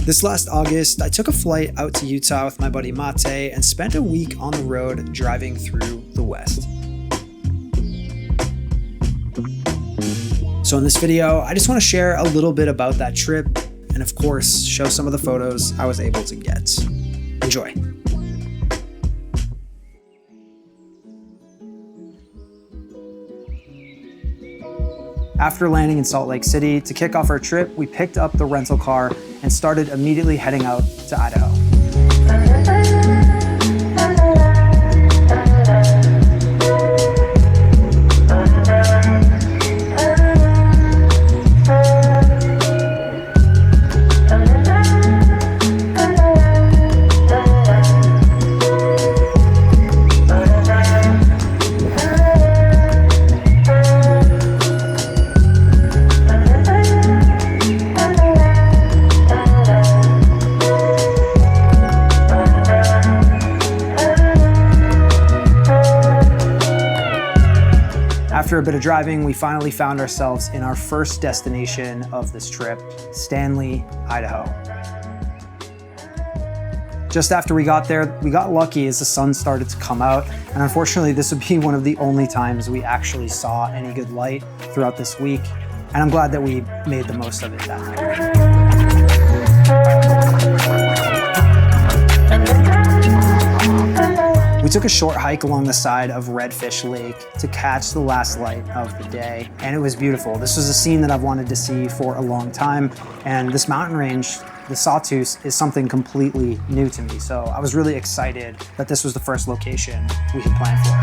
This last August, I took a flight out to Utah with my buddy Matej and spent a week on the road driving through the West. So in this video, I just want to share a little bit about that trip and of course, show some of the photos I was able to get. Enjoy. After landing in Salt Lake City, to kick off our trip, we picked up the rental car and started immediately heading out to Idaho. After a bit of driving, we finally found ourselves in our first destination of this trip, Stanley, Idaho. Just after we got there, we got lucky as the sun started to come out, and unfortunately this would be one of the only times we actually saw any good light throughout this week, and I'm glad that we made the most of it that night. We took a short hike along the side of Redfish Lake to catch the last light of the day, and it was beautiful. This was a scene that I've wanted to see for a long time, and this mountain range, the Sawtooth, is something completely new to me, so I was really excited that this was the first location we had planned for.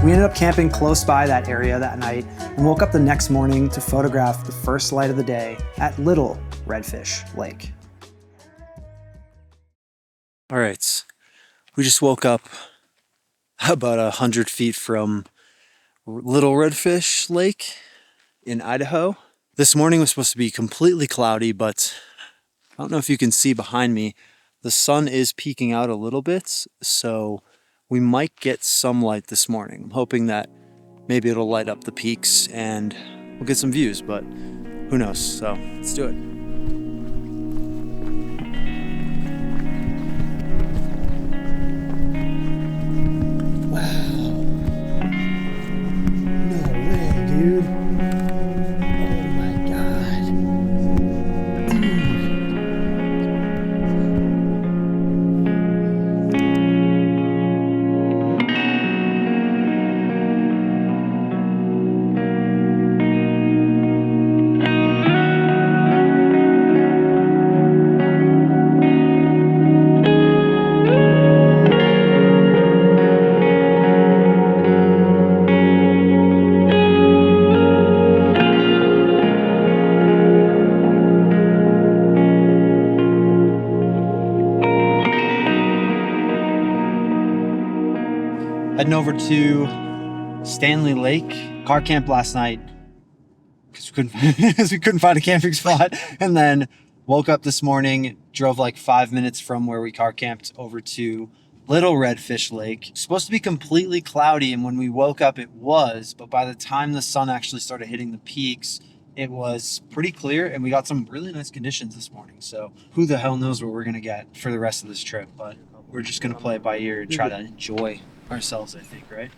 We ended up camping close by that area that night and woke up the next morning to photograph the first light of the day at Little Redfish Lake. All right, we just woke up about 100 feet from Little Redfish Lake in Idaho. This morning was supposed to be completely cloudy, but I don't know if you can see behind me, the sun is peeking out a little bit, so we might get some light this morning. I'm hoping that maybe it'll light up the peaks and we'll get some views, but who knows? So let's do it. Wow. No way, dude. Oh my God. Dude. Heading over to Stanley Lake. Car camp last night because we couldn't find a camping spot, and then woke up this morning, drove like 5 minutes from where we car camped over to Little Redfish Lake. It's supposed to be completely cloudy, and when we woke up it was, but by the time the sun actually started hitting the peaks, it was pretty clear, and we got some really nice conditions this morning. So who the hell knows what we're gonna get for the rest of this trip, but we're just gonna play it by ear and try to enjoy ourselves, I think, right?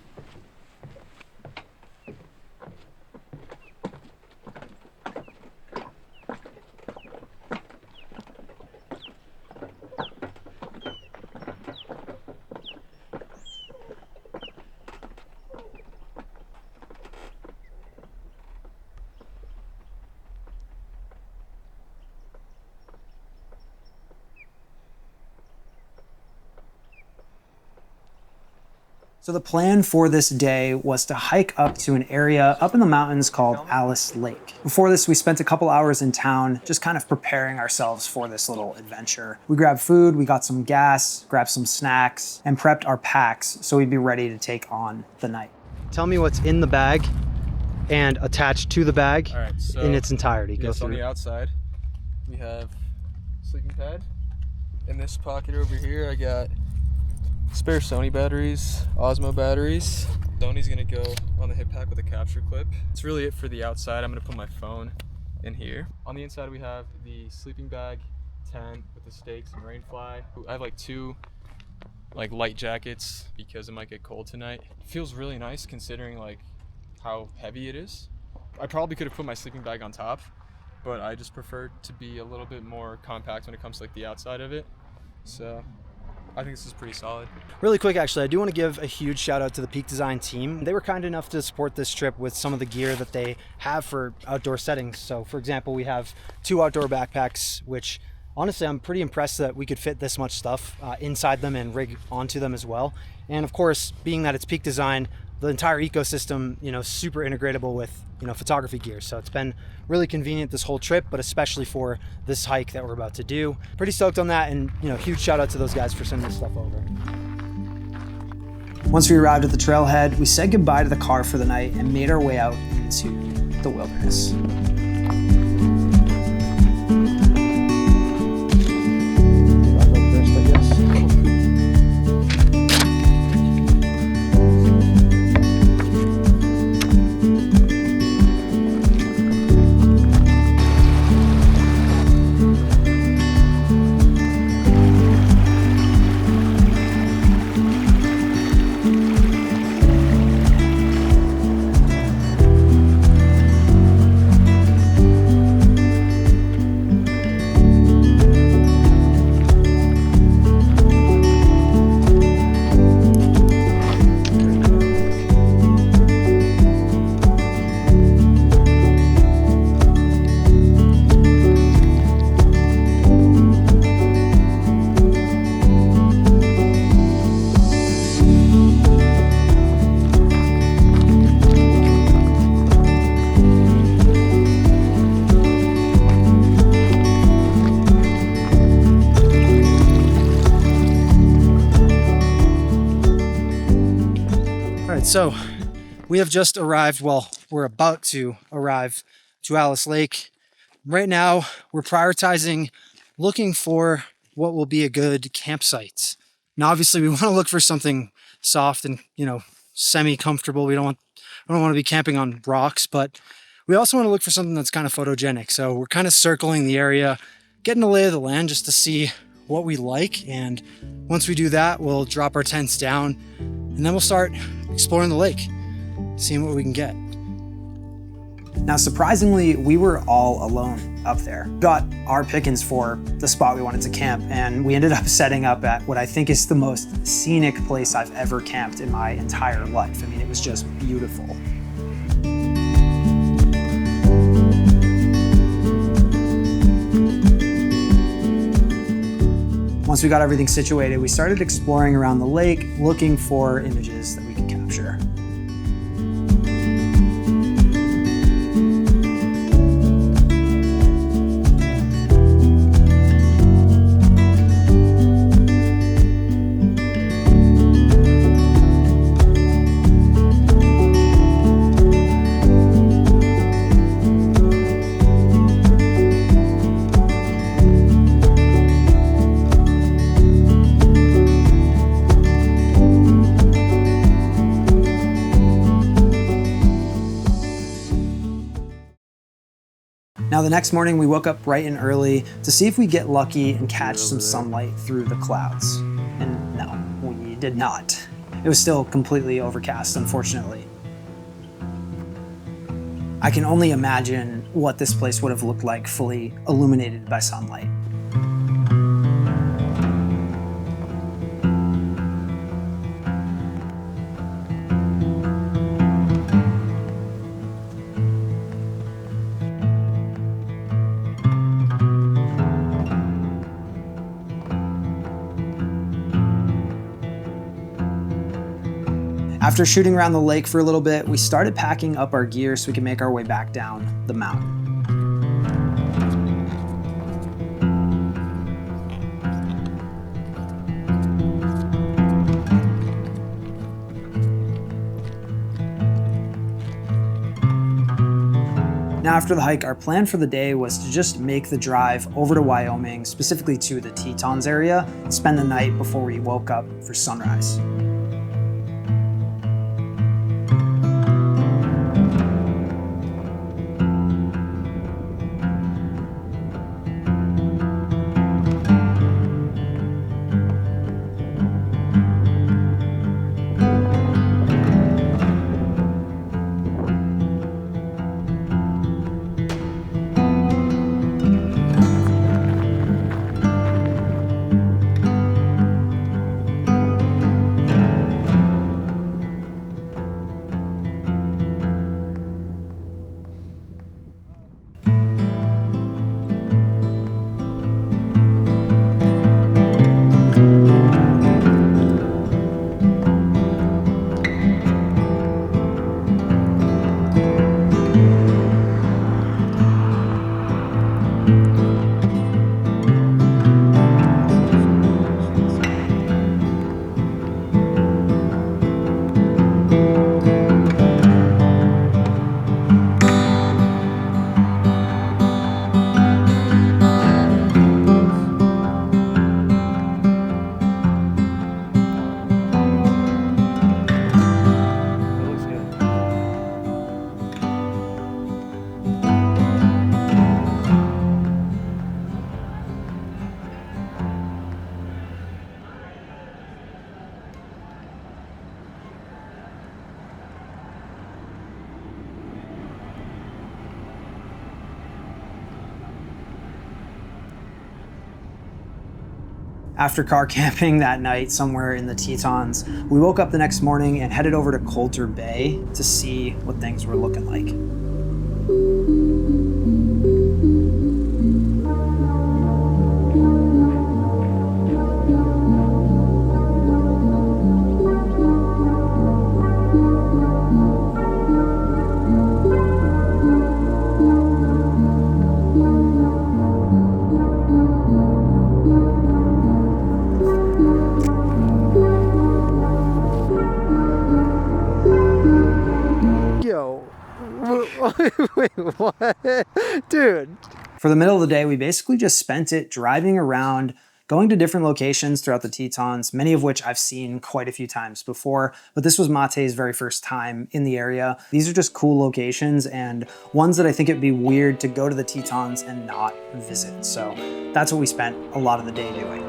So the plan for this day was to hike up to an area up in the mountains called Alice Lake. Before this, we spent a couple hours in town just kind of preparing ourselves for this little adventure. We grabbed food, we got some gas, grabbed some snacks, and prepped our packs so we'd be ready to take on the night. Tell me what's in the bag and attached to the bag in its entirety. Yes, on the outside, we have sleeping pad. In this pocket over here, I got spare Sony batteries, Osmo batteries. Sony's gonna go on the hip pack with a capture clip. It's really it for the outside. I'm gonna put my phone in here. On the inside we have the sleeping bag, tent with the stakes and rain fly. I have like 2 light jackets because it might get cold tonight. It feels really nice considering like how heavy it is. I probably could have put my sleeping bag on top, but I just prefer to be a little bit more compact when it comes to like the outside of it. So I think this is pretty solid. Really quick, actually, I do want to give a huge shout out to the Peak Design team. They were kind enough to support this trip with some of the gear that they have for outdoor settings. So for example, we have 2 outdoor backpacks, which honestly, I'm pretty impressed that we could fit this much stuff inside them and rig onto them as well. And of course, being that it's Peak Design, the entire ecosystem, super integratable with, photography gear. So it's been really convenient this whole trip, but especially for this hike that we're about to do. Pretty stoked on that, and huge shout out to those guys for sending this stuff over. Once we arrived at the trailhead, we said goodbye to the car for the night and made our way out into the wilderness. So we have just arrived, well, we're about to arrive to Alice Lake. Right now, we're prioritizing looking for what will be a good campsite. Now, obviously, we want to look for something soft and, semi-comfortable. We don't want to be camping on rocks, but we also want to look for something that's kind of photogenic. So we're kind of circling the area, getting a lay of the land just to see what we like. And once we do that, we'll drop our tents down and then we'll start exploring the lake, seeing what we can get. Now, surprisingly, we were all alone up there. Got our pickings for the spot we wanted to camp, and we ended up setting up at what I think is the most scenic place I've ever camped in my entire life. I mean, it was just beautiful. Once we got everything situated, we started exploring around the lake, looking for images that we could capture. Now, the next morning, we woke up bright and early to see if we get lucky and catch some sunlight through the clouds. And no, we did not. It was still completely overcast, unfortunately. I can only imagine what this place would have looked like fully illuminated by sunlight. After shooting around the lake for a little bit, we started packing up our gear so we could make our way back down the mountain. Now, after the hike, our plan for the day was to just make the drive over to Wyoming, specifically to the Tetons area, and spend the night before we woke up for sunrise. After car camping that night somewhere in the Tetons, we woke up the next morning and headed over to Coulter Bay to see what things were looking like. Wait, what? Dude. For the middle of the day, we basically just spent it driving around, going to different locations throughout the Tetons, many of which I've seen quite a few times before, but this was Matej's very first time in the area. These are just cool locations and ones that I think it'd be weird to go to the Tetons and not visit. So that's what we spent a lot of the day doing.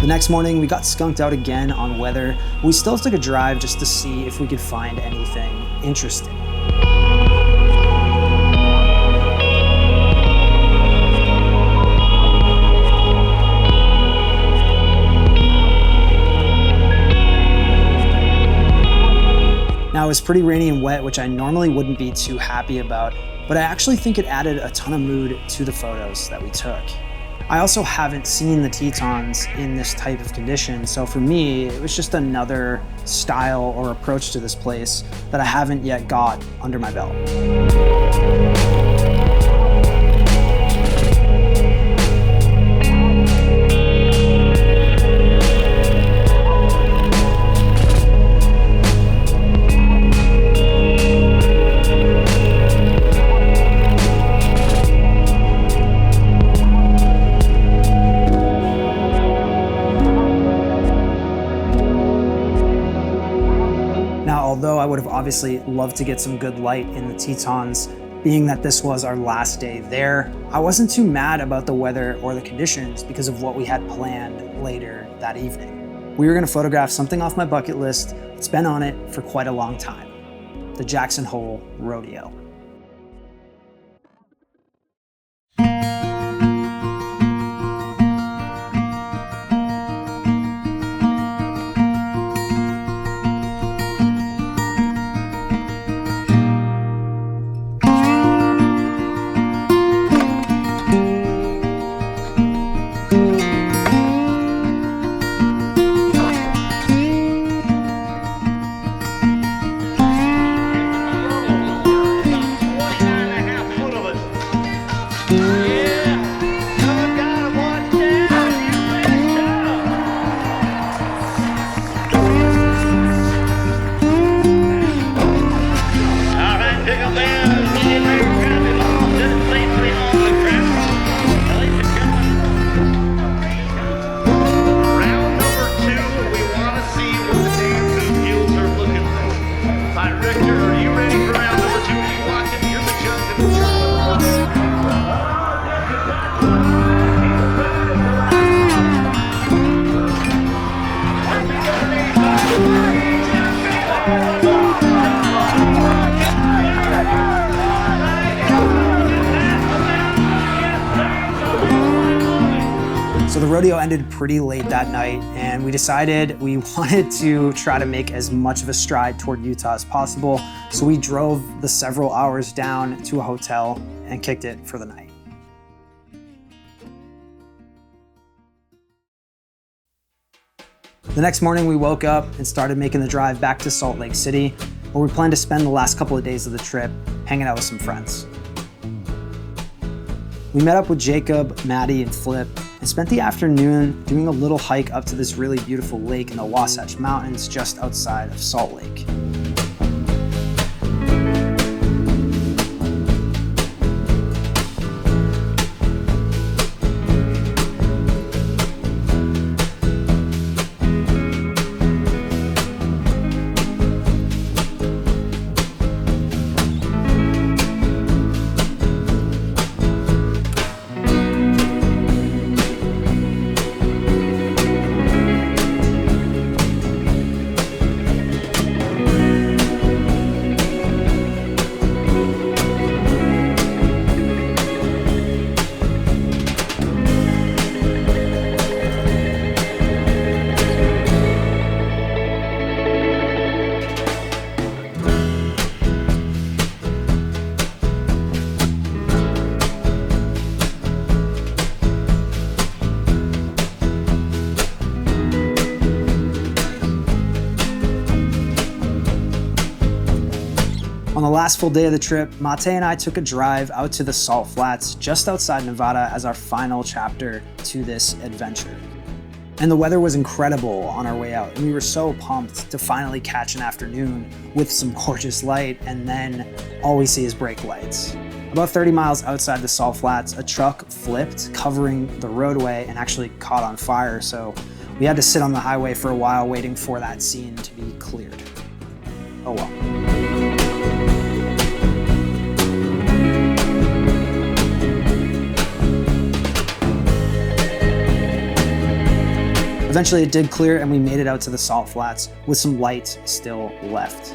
The next morning, we got skunked out again on weather. We still took a drive just to see if we could find anything interesting. Now, it was pretty rainy and wet, which I normally wouldn't be too happy about, but I actually think it added a ton of mood to the photos that we took. I also haven't seen the Tetons in this type of condition, so for me, it was just another style or approach to this place that I haven't yet got under my belt. Although I would have obviously loved to get some good light in the Tetons, being that this was our last day there, I wasn't too mad about the weather or the conditions because of what we had planned later that evening. We were going to photograph something off my bucket list that's been on it for quite a long time: the Jackson Hole Rodeo. So the rodeo ended pretty late that night, and we decided we wanted to try to make as much of a stride toward Utah as possible. So we drove the several hours down to a hotel and kicked it for the night. The next morning we woke up and started making the drive back to Salt Lake City, where we plan to spend the last couple of days of the trip hanging out with some friends. We met up with Jacob, Maddie, and Flip and spent the afternoon doing a little hike up to this really beautiful lake in the Wasatch Mountains just outside of Salt Lake. On the last full day of the trip, Matej and I took a drive out to the Salt Flats just outside Nevada as our final chapter to this adventure. And the weather was incredible on our way out, and we were so pumped to finally catch an afternoon with some gorgeous light, and then all we see is brake lights. About 30 miles outside the Salt Flats, a truck flipped, covering the roadway, and actually caught on fire, so we had to sit on the highway for a while waiting for that scene to be cleared. Oh well. Eventually it did clear and we made it out to the Salt Flats with some light still left.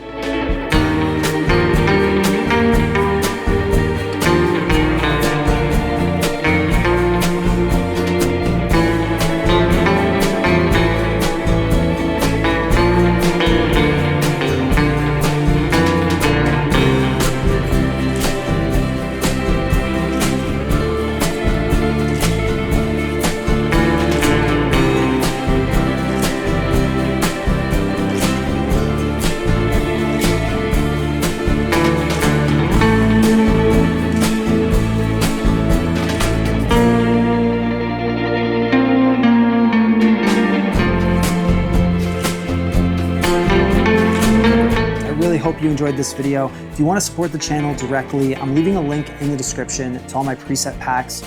Hope you enjoyed this video. If you want to support the channel directly, I'm leaving a link in the description to all my preset packs.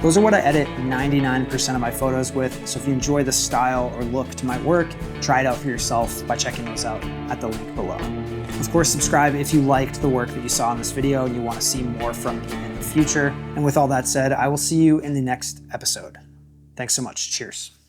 Those are what I edit 99% of my photos with, so if you enjoy the style or look to my work, try it out for yourself by checking those out at the link below. Of course, subscribe if you liked the work that you saw in this video and you want to see more from me in the future. And with all that said, I will see you in the next episode. Thanks so much. Cheers.